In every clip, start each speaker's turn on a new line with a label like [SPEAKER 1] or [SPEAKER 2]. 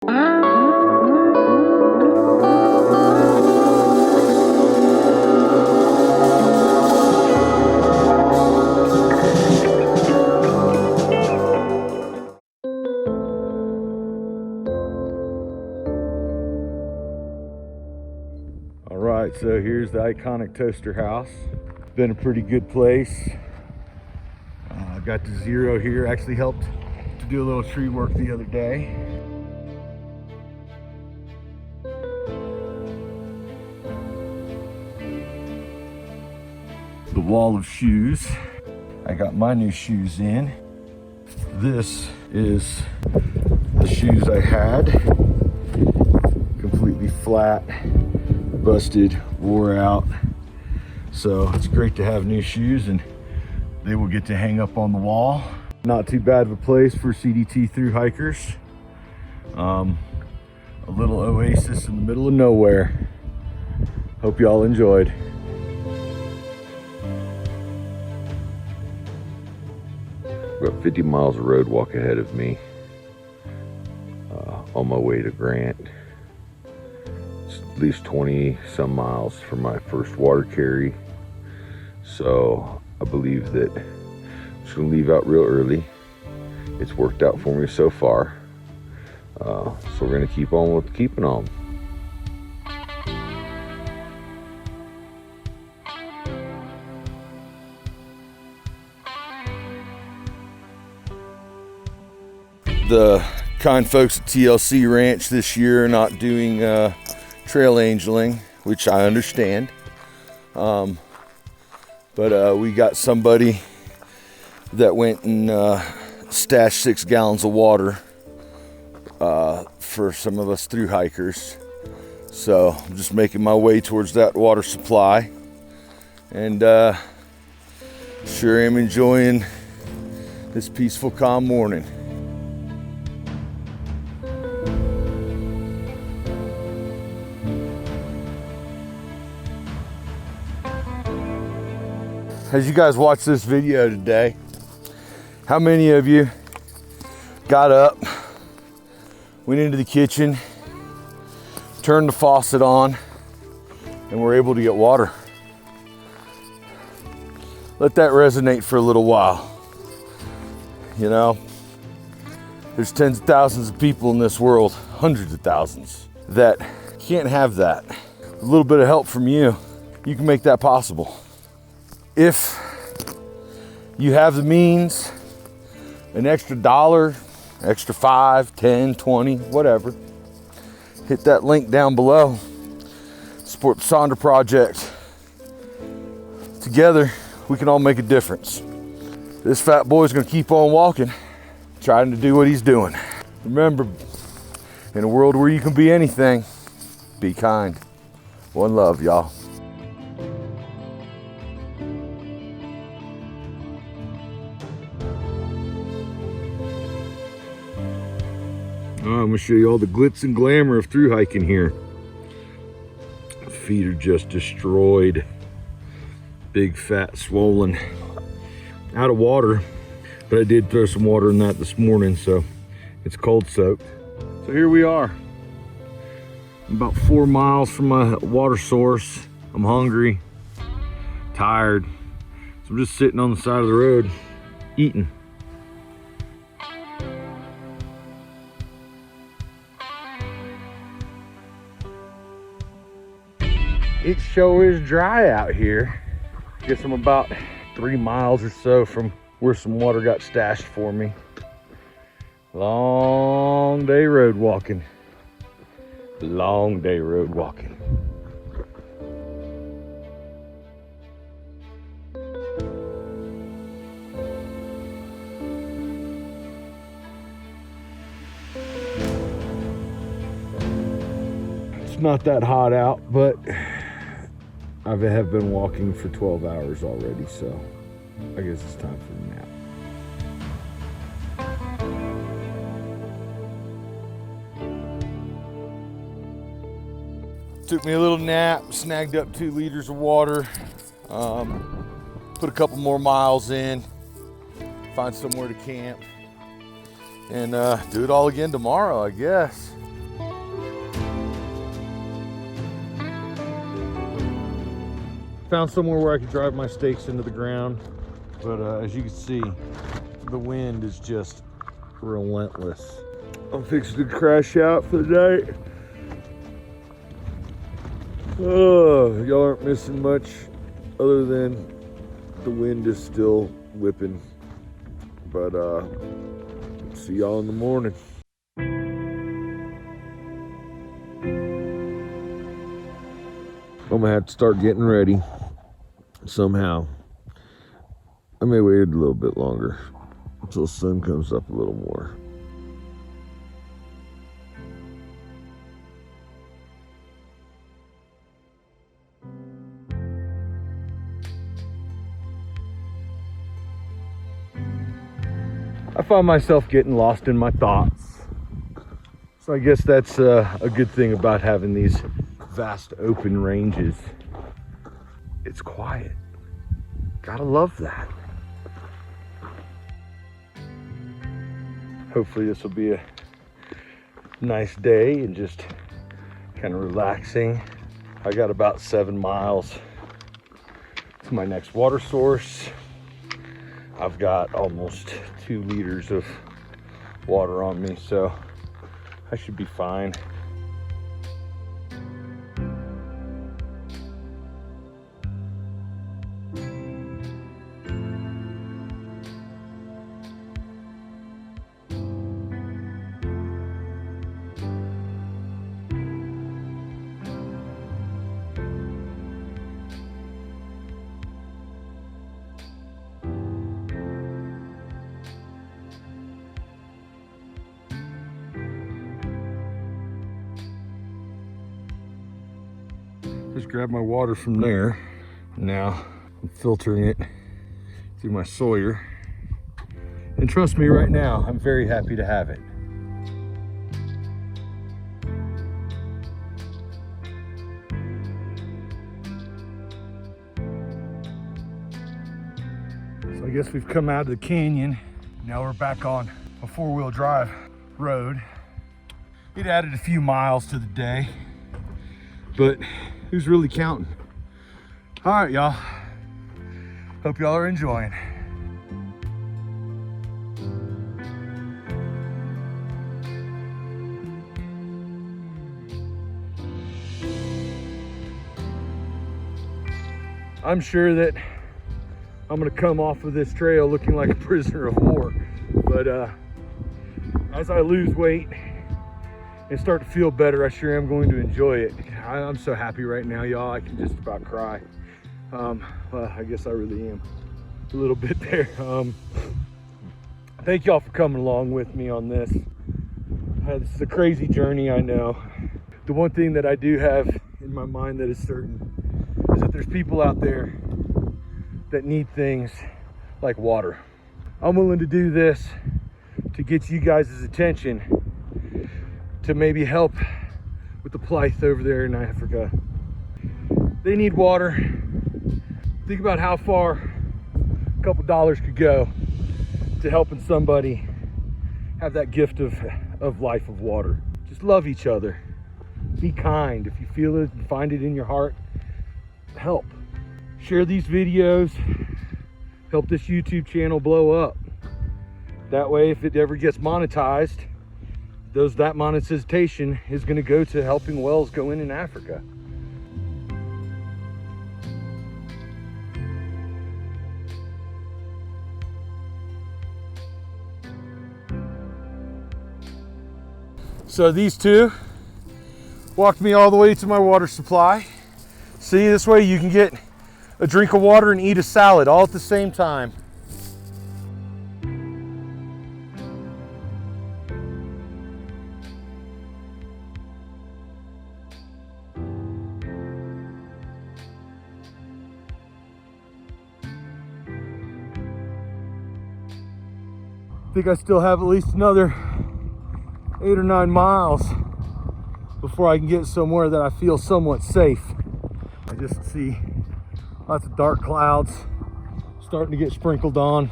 [SPEAKER 1] All right, so here's the iconic toaster house. Been a pretty good place. Got to zero here. Actually helped to do a little tree work the other day. The wall of shoes. I got my new shoes in. This is the shoes I had. Completely flat, busted, wore out. So it's great to have new shoes, and they will get to hang up on the wall. Not too bad of a place for CDT through hikers. A little oasis in the middle of nowhere. Hope y'all enjoyed.
[SPEAKER 2] About 50 miles of road walk ahead of me on my way to Grant. It's at least 20 some miles from my first water carry. So I believe that I'm just gonna leave out real early. It's worked out for me so far. So we're gonna keep on with keeping on.
[SPEAKER 1] The kind folks at TLC Ranch this year are not doing trail angeling, which I understand. But we got somebody that went and stashed 6 gallons of water for some of us through hikers. So I'm just making my way towards that water supply, and sure am enjoying this peaceful, calm morning. As you guys watch this video today, how many of you got up, went into the kitchen, turned the faucet on, and were able to get water? Let that resonate for a little while. You know, there's tens of thousands of people in this world, hundreds of thousands, that can't have that. A little bit of help from you, you can make that possible. If you have the means, an extra $1, extra 5, 10, 20, whatever, hit that link down below. Support the Sonder project. Together, we can all make a difference. This fat boy's gonna keep on walking, trying to do what he's doing. Remember, in a world where you can be anything, be kind. One love, y'all. I'm gonna show you all the glitz and glamour of through hiking here. Feet are just destroyed. Big, fat, swollen. Out of water, but I did throw some water in that this morning, so it's cold soaked. So here we are. I'm about 4 miles from my water source. I'm hungry, tired. So I'm just sitting on the side of the road, eating. It sure is dry out here. Guess I'm about 3 miles or so from where some water got stashed for me. Long day road walking. Long day road walking. It's not that hot out, but I have been walking for 12 hours already, so I guess it's time for a nap. Took me a little nap, snagged up 2 liters of water, put a couple more miles in, find somewhere to camp, and do it all again tomorrow, I guess. Found somewhere where I could drive my stakes into the ground, but as you can see, the wind is just relentless. I'm fixing to crash out for the night. Oh, y'all aren't missing much other than the wind is still whipping. But see y'all in the morning. I'm gonna have to start getting ready somehow. I may wait a little bit longer until the sun comes up a little more. I find myself getting lost in my thoughts. So I guess that's a good thing about having these vast open ranges. It's quiet. Gotta love that. Hopefully this will be a nice day and just kind of relaxing. I got about 7 miles to my next water source. I've got almost 2 liters of water on me, so I should be fine. Just grab my water from there. Now I'm filtering it through my Sawyer. And trust me, right now, I'm very happy to have it. So I guess we've come out of the canyon. Now we're back on a 4-wheel drive road. It added a few miles to the day, but who's really counting? All right, y'all. Hope y'all are enjoying. I'm sure that I'm gonna come off of this trail looking like a prisoner of war, but as I lose weight and start to feel better, I sure am going to enjoy it. I'm so happy right now, y'all. I can just about cry. Well, I guess I really am a little bit there. Thank y'all for coming along with me on this. This is a crazy journey, I know. The one thing that I do have in my mind that is certain is that there's people out there that need things like water. I'm willing to do this to get you guys' attention, to maybe help with the plight over there in Africa. They need water. Think about how far a couple dollars could go to helping somebody have that gift of life of water. Just love each other. Be kind. If you feel it and find it in your heart, help. Share these videos. Help this YouTube channel blow up. That way, if it ever gets monetized, that monetization is going to go to helping wells go in Africa. So these two walked me all the way to my water supply. See, this way you can get a drink of water and eat a salad all at the same time. I think I still have at least another 8 or 9 miles before I can get somewhere that I feel somewhat safe. I just see lots of dark clouds starting to get sprinkled on.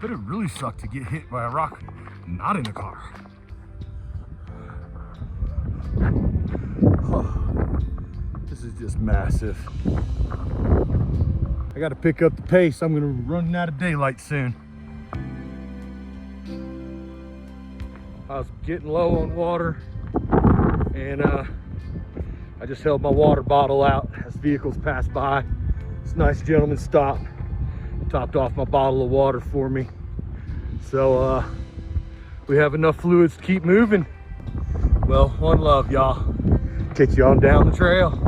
[SPEAKER 1] But it really sucked to get hit by a rock not in the car. Oh, this This is just massive. I got to pick up the pace. I'm going to run out of daylight soon. I was getting low on water, and I just held my water bottle out as vehicles passed by. This nice gentleman stopped, topped off my bottle of water for me. So we have enough fluids to keep moving. Well, one love, y'all. Catch you on down the trail.